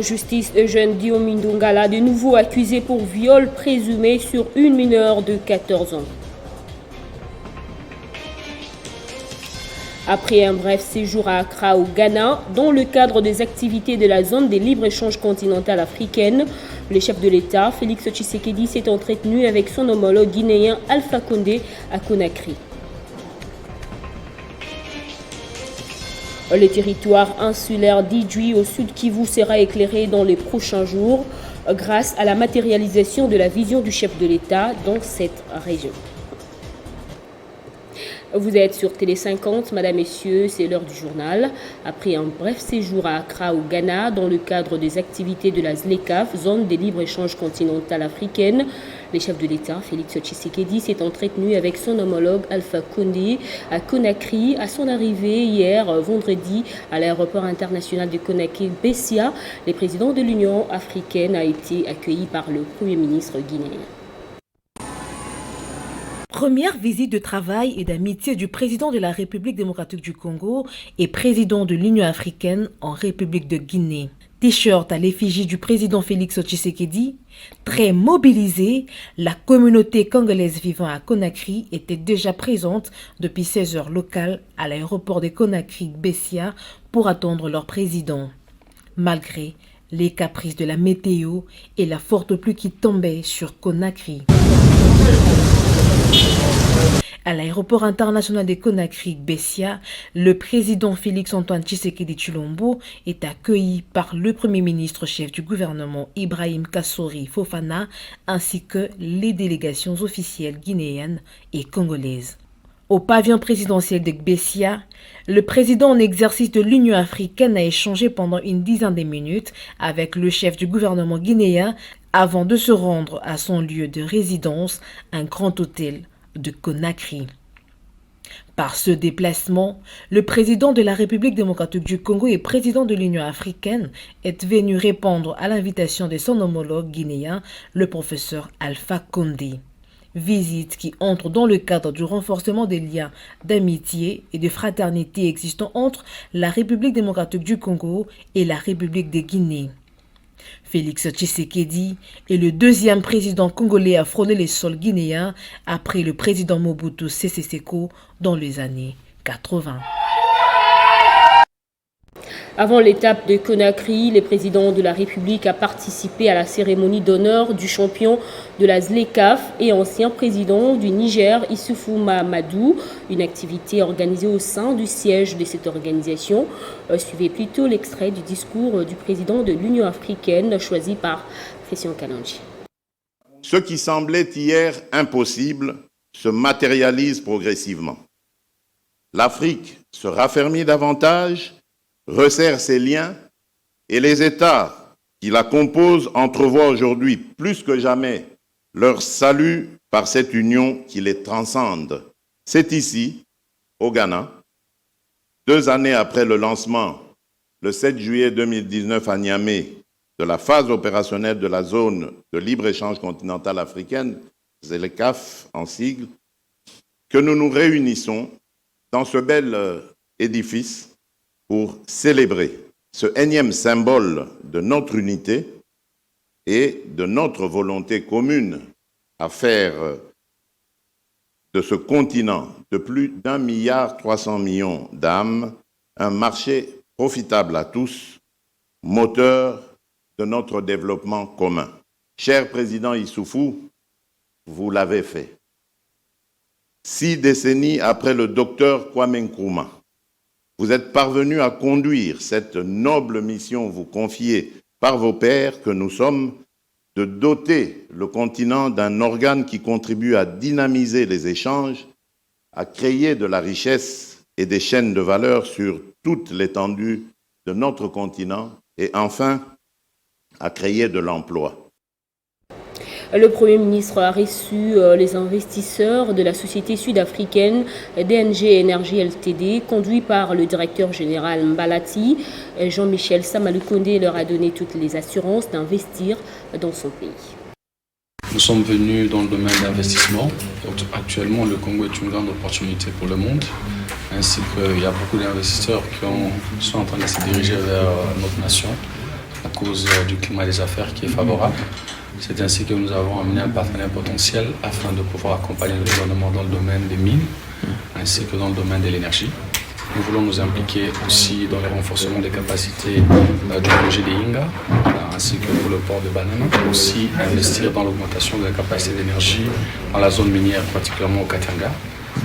en justice, Eugène Diomi Ndongala, de nouveau accusé pour viol présumé sur une mineure de 14 ans. Après un bref séjour à Accra au Ghana, dans le cadre des activités de la zone des libre-échanges continentale africaine, le chef de l'État, Félix Tshisekedi, s'est entretenu avec son homologue guinéen Alpha Condé à Conakry. Le territoire insulaire d'Idjwi au sud Kivu sera éclairé dans les prochains jours grâce à la matérialisation de la vision du chef de l'État dans cette région. Vous êtes sur Télé 50, mesdames, messieurs, c'est l'heure du journal. Après un bref séjour à Accra au Ghana, dans le cadre des activités de la ZLECAf, zone des libre-échanges continentale africaine, le chef de l'État, Félix Tshisekedi, s'est entretenu avec son homologue Alpha Condé à Conakry. À son arrivée hier vendredi à l'aéroport international de Conakry-Bessia, le président de l'Union africaine a été accueilli par le Premier ministre guinéen. Première visite de travail et d'amitié du président de la République démocratique du Congo et président de l'Union africaine en République de Guinée. T-shirt à l'effigie du président Félix Tshisekedi. Très mobilisée, la communauté congolaise vivant à Conakry était déjà présente depuis 16 heures locales à l'aéroport de Conakry-Bessia pour attendre leur président. Malgré les caprices de la météo et la forte pluie qui tombait sur Conakry. À l'aéroport international de Conakry-Bessia, le président Félix-Antoine Tshisekedi Tshilombo est accueilli par le premier ministre chef du gouvernement Ibrahim Kassori Fofana ainsi que les délégations officielles guinéennes et congolaises. Au pavillon présidentiel de Bessia, le président en exercice de l'Union africaine a échangé pendant une dizaine de minutes avec le chef du gouvernement guinéen avant de se rendre à son lieu de résidence, un grand hôtel de Conakry. Par ce déplacement, le président de la République démocratique du Congo et président de l'Union africaine est venu répondre à l'invitation de son homologue guinéen, le professeur Alpha Condé. Visite qui entre dans le cadre du renforcement des liens d'amitié et de fraternité existants entre la République démocratique du Congo et la République de Guinée. Félix Tshisekedi est le deuxième président congolais à frôler les sols guinéens après le président Mobutu Sese Seko dans les années 80. Avant l'étape de Conakry, le président de la République a participé à la cérémonie d'honneur du champion de la ZLECAf et ancien président du Niger, Issoufou Mahamadou, une activité organisée au sein du siège de cette organisation. Suivez plutôt l'extrait du discours du président de l'Union africaine choisi par Christian Kananji. Ce qui semblait hier impossible se matérialise progressivement. L'Afrique se raffermit davantage, resserre ses liens et les États qui la composent entrevoient aujourd'hui plus que jamais leur salut par cette union qui les transcende. C'est ici, au Ghana, 2 années après le lancement, le 7 juillet 2019 à Niamey, de la phase opérationnelle de la zone de libre-échange continentale africaine, ZLECAf en sigle, que nous nous réunissons dans ce bel édifice pour célébrer ce énième symbole de notre unité et de notre volonté commune à faire de ce continent de plus d'1,3 milliard d'âmes un marché profitable à tous, moteur de notre développement commun. Cher président Issoufou, vous l'avez fait. 6 décennies après le docteur Kwame Nkrumah, vous êtes parvenu à conduire cette noble mission vous confiée par vos pairs que nous sommes de doter le continent d'un organe qui contribue à dynamiser les échanges, à créer de la richesse et des chaînes de valeur sur toute l'étendue de notre continent et enfin à créer de l'emploi. Le Premier ministre a reçu les investisseurs de la société sud-africaine DNG Energy Ltd, conduit par le directeur général Mbalati. Jean-Michel Samalukonde leur a donné toutes les assurances d'investir dans son pays. Nous sommes venus dans le domaine d'investissement. Actuellement, le Congo est une grande opportunité pour le monde, ainsi qu'il y a beaucoup d'investisseurs qui sont en train de se diriger vers notre nation. à cause du climat des affaires qui est favorable. C'est ainsi que nous avons amené un partenaire potentiel afin de pouvoir accompagner le gouvernement dans le domaine des mines ainsi que dans le domaine de l'énergie. Nous voulons nous impliquer aussi dans le renforcement des capacités du projet des Inga, ainsi que pour le port de Banana. Aussi investir dans l'augmentation de la capacité d'énergie dans la zone minière, particulièrement au Katanga.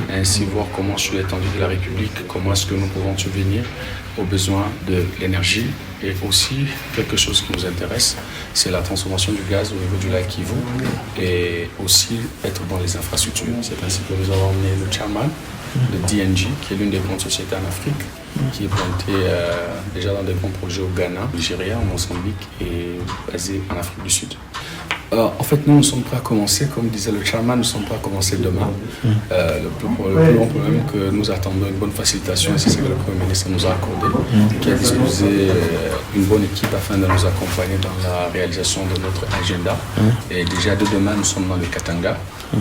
Ainsi voir comment sur l'étendue de la République, comment est-ce que nous pouvons subvenir aux besoins de l'énergie. Et aussi, quelque chose qui nous intéresse, c'est la transformation du gaz au niveau du lac Kivu et aussi être dans les infrastructures. C'est ainsi que nous avons emmené le chairman de DNG, qui est l'une des grandes sociétés en Afrique, qui est plantée déjà dans des grands projets au Ghana, au Nigeria, au Mozambique et basé en Afrique du Sud. En fait, nous sommes prêts à commencer, comme disait le chairman, nous sommes prêts à commencer demain. Le plus grand problème est que nous attendons une bonne facilitation, et c'est ce que le Premier ministre nous a accordé, qui a disposé une bonne équipe afin de nous accompagner dans la réalisation de notre agenda. Et déjà de demain, nous sommes dans le Katanga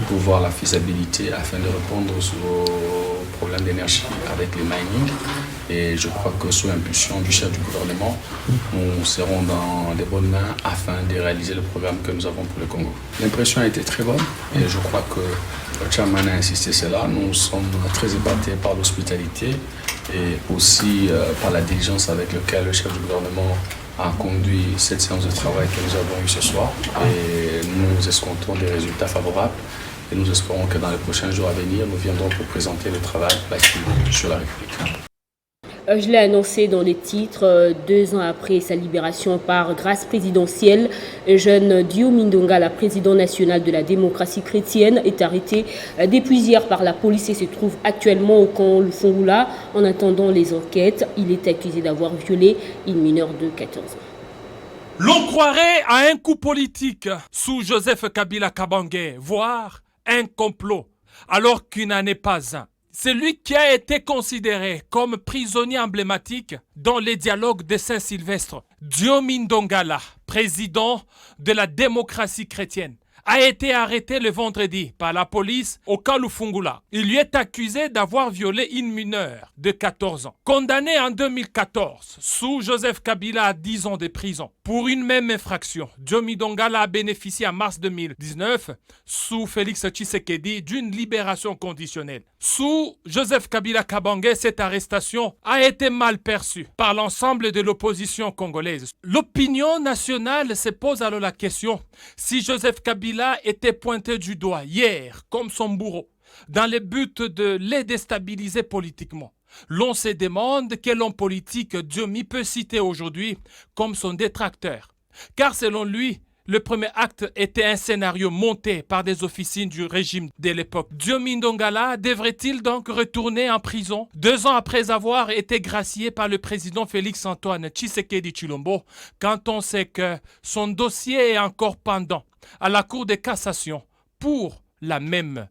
pour voir la faisabilité afin de répondre aux problèmes d'énergie avec les mining. Et je crois que sous l'impulsion du chef du gouvernement, nous serons dans des bonnes mains afin de réaliser le programme que nous avons pour le Congo. L'impression a été très bonne et je crois que le chairman a insisté cela. Nous sommes très épatés par l'hospitalité et aussi par la diligence avec laquelle le chef du gouvernement a conduit cette séance de travail que nous avons eue ce soir. Et nous escomptons des résultats favorables. Et nous espérons que dans les prochains jours à venir, nous viendrons pour présenter le travail sur la République. Je l'ai annoncé dans les titres, 2 ans après sa libération par grâce présidentielle, un jeune Diomi Ndongala, président national de la démocratie chrétienne, est arrêté depuis hier par la police et se trouve actuellement au camp Lufungula en attendant les enquêtes. Il est accusé d'avoir violé une mineure de 14 ans. L'on croirait à un coup politique sous Joseph Kabila Kabange, voire un complot, alors qu'il n'en est pas un. C'est lui qui a été considéré comme prisonnier emblématique dans les dialogues de Saint-Sylvestre. Diomi Ndongala, président de la démocratie chrétienne, a été arrêté le vendredi par la police au camp Lufungula. Il lui est accusé d'avoir violé une mineure de 14 ans. Condamné en 2014 sous Joseph Kabila à 10 ans de prison pour une même infraction, Diomi Ndongala a bénéficié en mars 2019 sous Félix Tshisekedi d'une libération conditionnelle. Sous Joseph Kabila Kabange, cette arrestation a été mal perçue par l'ensemble de l'opposition congolaise. L'opinion nationale se pose alors la question si Joseph Kabila était pointé du doigt hier comme son bourreau dans le but de les déstabiliser politiquement. L'on se demande quel homme politique Diomi peut citer aujourd'hui comme son détracteur. Car selon lui, le premier acte était un scénario monté par des officines du régime de l'époque. Diomi Ndongala devrait-il donc retourner en prison 2 ans après avoir été gracié par le président Félix-Antoine Tshisekedi Tshilombo, quand on sait que son dossier est encore pendant à la Cour de cassation pour la même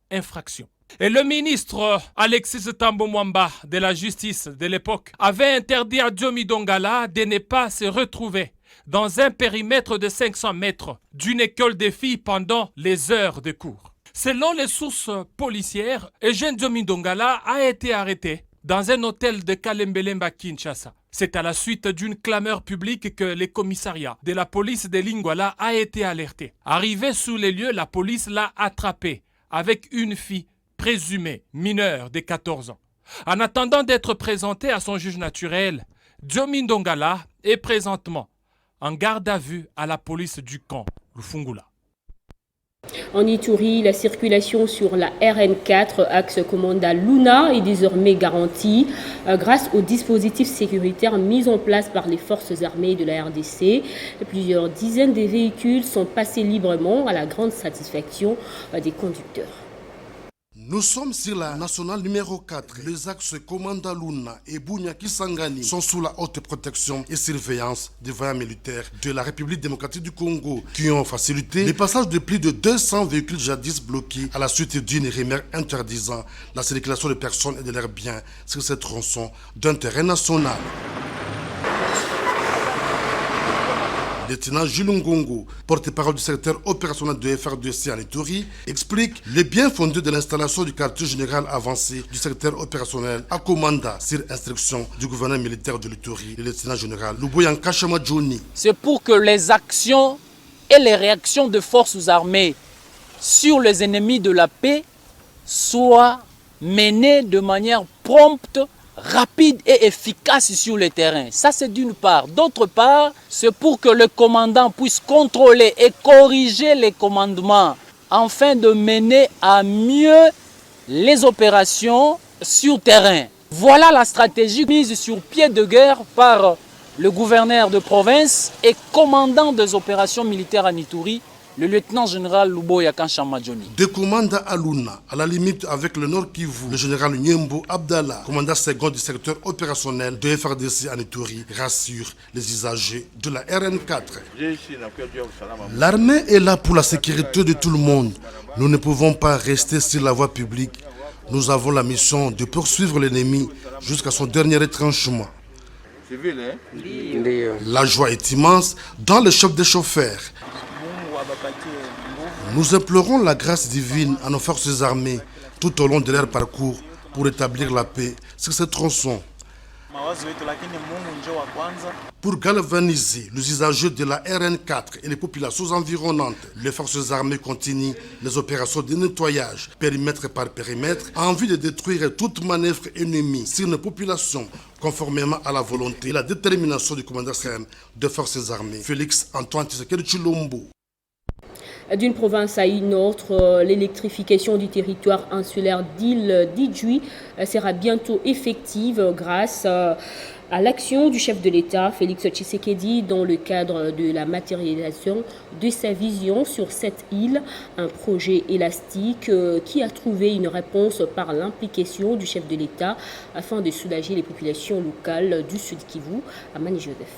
infraction. Et le ministre Alexis Tambo Mwamba de la justice de l'époque avait interdit à Diomi Ndongala de ne pas se retrouver dans un périmètre de 500 mètres d'une école des filles pendant les heures de cours. Selon les sources policières, Eugène Diomi Ndongala a été arrêté dans un hôtel de Kalembelemba, Kinshasa. C'est à la suite d'une clameur publique que le commissariat de la police de Lingwala a été alerté. Arrivé sous les lieux, la police l'a attrapé avec une fille présumée mineure de 14 ans. En attendant d'être présenté à son juge naturel, Diomi Ndongala est présentement en garde à vue à la police du camp Lufungula. En Ituri, la circulation sur la RN4, axe Komanda Luna, est désormais garantie grâce aux dispositifs sécuritaires mis en place par les forces armées de la RDC. Plusieurs dizaines de véhicules sont passés librement à la grande satisfaction des conducteurs. Nous sommes sur la nationale numéro 4. Les axes Komanda Luna et Bunya Kisangani sont sous la haute protection et surveillance des voyants militaires de la République démocratique du Congo qui ont facilité le passage de plus de 200 véhicules jadis bloqués à la suite d'une remarque interdisant la circulation de personnes et de leurs biens sur ces tronçons d'intérêt national. Lieutenant Jules Ngongo, porte-parole du secteur opérationnel de FRDC en Ituri, explique le bien fondé de l'installation du quartier général avancé du secteur opérationnel à Komanda sur instruction du gouverneur militaire de l'Ituri, le lieutenant général Luboyanka Chamadjoni. C'est pour que les actions et les réactions de forces armées sur les ennemis de la paix soient menées de manière prompte, rapide et efficace sur le terrain. Ça, c'est d'une part. D'autre part, c'est pour que le commandant puisse contrôler et corriger les commandements afin de mener à mieux les opérations sur terrain. Voilà la stratégie mise sur pied de guerre par le gouverneur de province et commandant des opérations militaires en Ituri, le lieutenant-général Luboyanka Chamadjoni. De Komanda à Luna, à la limite avec le Nord Kivu, le général Nyembo Abdallah, commandant second du secteur opérationnel de FRDC en Ituri, rassure les usagers de la RN4. L'armée est là pour la sécurité de tout le monde. Nous ne pouvons pas rester sur la voie publique. Nous avons la mission de poursuivre l'ennemi jusqu'à son dernier retranchement. La joie est immense dans le chef des chauffeurs. Nous implorons la grâce divine à nos forces armées tout au long de leur parcours pour établir la paix sur ces tronçons. Pour galvaniser les usagers de la RN4 et les populations environnantes, les forces armées continuent les opérations de nettoyage, périmètre par périmètre, en vue de détruire toute manœuvre ennemie sur nos populations, conformément à la volonté et la détermination du commandant CM des forces armées, Félix Antoine Tshisekedi Tshilombo. D'une province à une autre, l'électrification du territoire insulaire d'île d'Idjouï sera bientôt effective grâce à l'action du chef de l'État, Félix Tshisekedi, dans le cadre de la matérialisation de sa vision sur cette île, un projet élastique qui a trouvé une réponse par l'implication du chef de l'État afin de soulager les populations locales du Sud Kivu, Amani Joseph.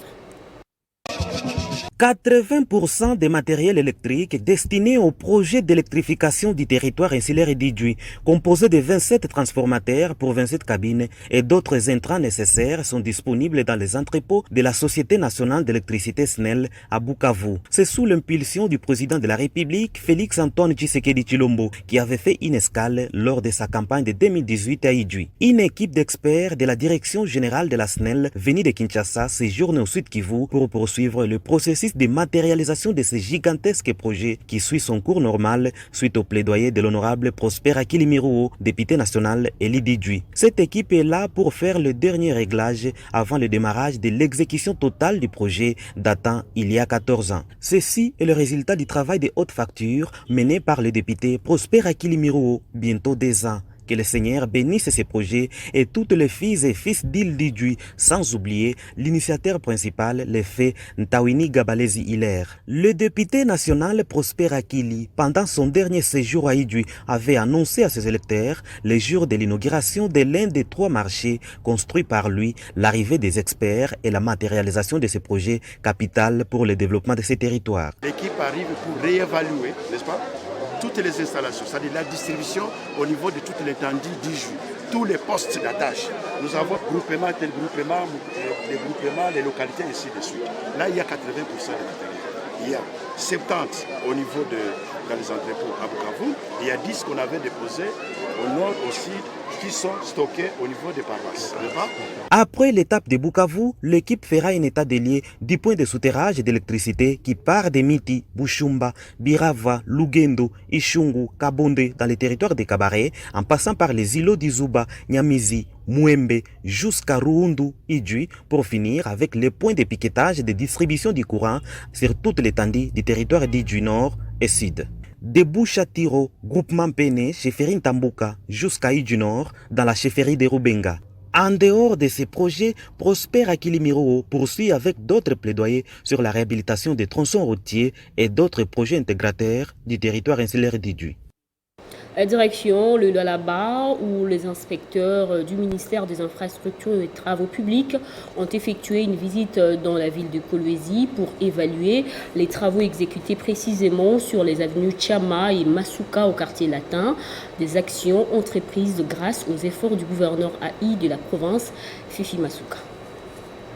80% des matériels électriques destinés au projet d'électrification du territoire insulaire d'Idjouï, composé de 27 transformateurs pour 27 cabines et d'autres intrants nécessaires sont disponibles dans les entrepôts de la Société nationale d'électricité SNEL à Bukavu. C'est sous l'impulsion du président de la République, Félix Antoine Tshisekedi Tshilombo, qui avait fait une escale lors de sa campagne de 2018 à Idjouï. Une équipe d'experts de la direction générale de la SNEL venue de Kinshasa séjourne au Sud Kivu pour poursuivre le processus de matérialisation de ces gigantesques projets qui suit son cours normal suite au plaidoyer de l'honorable Prosper Akilimiruo, député national élu d'Idjouï. Cette équipe est là pour faire le dernier réglage avant le démarrage de l'exécution totale du projet datant il y a 14 ans. Ceci est le résultat du travail de haute facture mené par le député Prosper Akilimiruo, bientôt 2 ans. Que le Seigneur bénisse ces projets et toutes les filles et fils d'île d'Idjouï, sans oublier l'initiateur principal, le fait Ntawini Gabalezi Hilaire. Le député national Prosper Akili, pendant son dernier séjour à Idjouï, avait annoncé à ses électeurs, le jour de l'inauguration de l'un des 3 marchés construits par lui, l'arrivée des experts et la matérialisation de ces projets capital pour le développement de ces territoires. L'équipe arrive pour réévaluer, n'est-ce pas, toutes les installations, c'est-à-dire la distribution au niveau de toute l'étendue d'Idjouï, tous les postes d'attache. Nous avons groupement, tel groupement, les localités, ainsi de suite. Là, il y a 80% de matériel. Il y a 70 au niveau dans les entrepôts à Bukavu. Il y a 10 qu'on avait déposés au nord aussi, qui sont stockés au niveau des paroisses. Après l'étape de Bukavu, l'équipe fera un état des lieux du point de souterrage d'électricité qui part de Miti, Bushumba, Birava, Lugendo, Ishungu, Kabonde dans les territoires de Kabaré, en passant par les îlots d'Izuba, Nyamizi, Muembe, jusqu'à Ruundu, Idjouï, pour finir avec les points de piquetage et de distribution du courant sur toute l'étendue du territoire d'Idjouï Nord et Sud. De Bouchatiro, groupement Péné, chefferie Ntambuka, jusqu'à Idjouï Nord, dans la chefferie de Rubenga. En dehors de ces projets, Prosper Akilimiruo poursuit avec d'autres plaidoyers sur la réhabilitation des tronçons routiers et d'autres projets intégrateurs du territoire insulaire d'Idjouï. Direction le Lualaba, où les inspecteurs du ministère des Infrastructures et des Travaux publics ont effectué une visite dans la ville de Kolwezi pour évaluer les travaux exécutés précisément sur les avenues Chama et Masuka au quartier latin, des actions entreprises grâce aux efforts du gouverneur AI de la province, Fifi Masuka.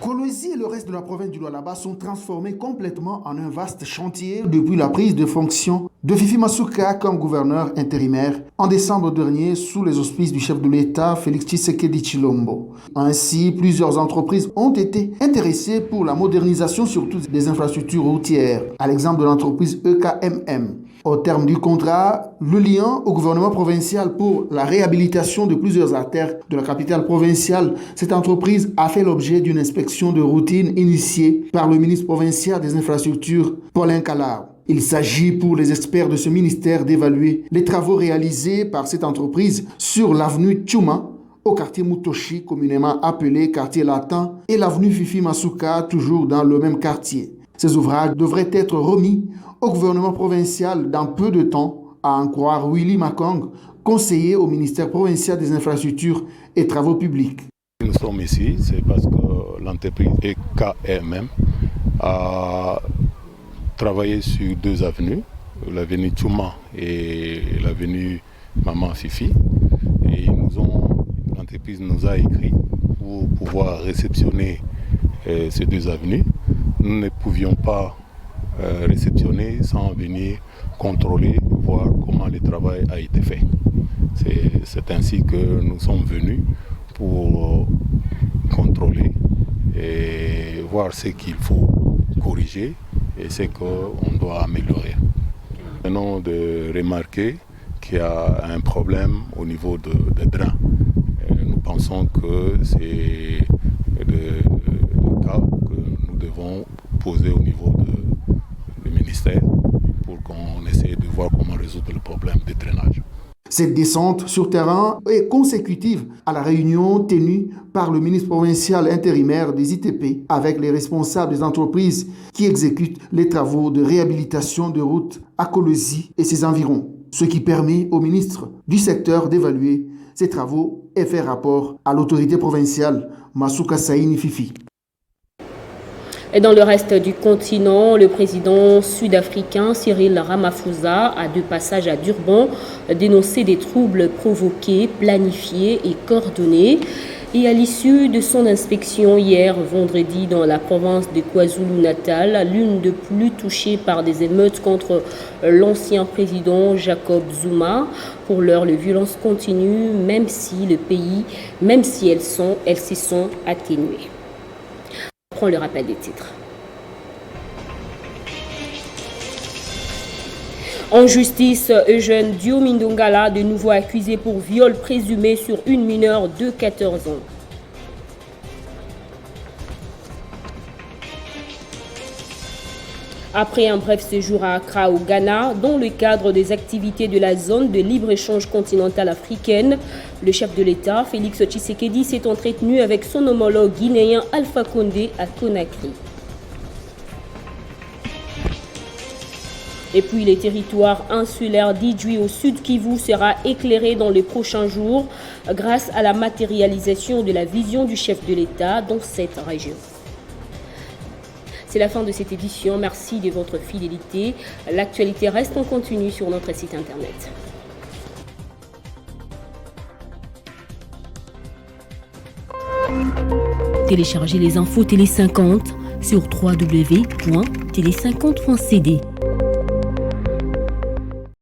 Kolwezi et le reste de la province du Lualaba sont transformés complètement en un vaste chantier depuis la prise de fonction de Fifi Masuka comme gouverneur intérimaire en décembre dernier sous les auspices du chef de l'État Félix Tshisekedi Tshilombo. Ainsi, plusieurs entreprises ont été intéressées pour la modernisation surtout des infrastructures routières, à l'exemple de l'entreprise EKMM. Au terme du contrat, le lien au gouvernement provincial pour la réhabilitation de plusieurs artères de la capitale provinciale, cette entreprise a fait l'objet d'une inspection de routine initiée par le ministre provincial des infrastructures, Paulin Calard. Il s'agit pour les experts de ce ministère d'évaluer les travaux réalisés par cette entreprise sur l'avenue Tchouma, au quartier Mutoshi, communément appelé quartier latin, et l'avenue Fifi Masuka, toujours dans le même quartier. Ces ouvrages devraient être remis au gouvernement provincial dans peu de temps, à en croire Willy Makong, conseiller au ministère provincial des infrastructures et travaux publics. Nous sommes ici, c'est parce que l'entreprise EKMM a travaillé sur deux avenues, l'avenue Tchouma et l'avenue Maman Fifi. Et l'entreprise nous a écrit pour pouvoir réceptionner ces deux avenues. Nous ne pouvions pas réceptionner sans venir contrôler, voir comment le travail a été fait. C'est ainsi que nous sommes venus pour contrôler et voir ce qu'il faut corriger et ce qu'on doit améliorer. Nous venons de remarquer qu'il y a un problème au niveau des drains. Nous pensons que c'est le cas que nous devons poser au niveau du ministère pour qu'on essaie de voir comment résoudre le problème des drainages. Cette descente sur terrain est consécutive à la réunion tenue par le ministre provincial intérimaire des ITP avec les responsables des entreprises qui exécutent les travaux de réhabilitation de routes à Kolwezi et ses environs, ce qui permet au ministre du secteur d'évaluer ces travaux et faire rapport à l'autorité provinciale Masuka Saini Fifi. Et dans le reste du continent, le président sud-africain Cyril Ramaphosa a de passage à Durban dénoncé des troubles provoqués, planifiés et coordonnés. Et à l'issue de son inspection hier vendredi dans la province de KwaZulu-Natal, l'une des plus touchées par des émeutes contre l'ancien président Jacob Zuma. Pour l'heure, les violences continuent, même si elles se sont atténuées. On prend le rappel des titres. En justice, Eugène Diomindongala, de nouveau accusé pour viol présumé sur une mineure de 14 ans. Après un bref séjour à Accra au Ghana, dans le cadre des activités de la zone de libre-échange continentale africaine, le chef de l'État, Félix Tshisekedi, s'est entretenu avec son homologue guinéen Alpha Condé à Conakry. Et puis, les territoires insulaires d'Idjwi au sud Kivu sera éclairé dans les prochains jours grâce à la matérialisation de la vision du chef de l'État dans cette région. C'est la fin de cette édition. Merci de votre fidélité. L'actualité reste en continu sur notre site internet. Téléchargez les infos Télé 50 sur www.tele50.cd.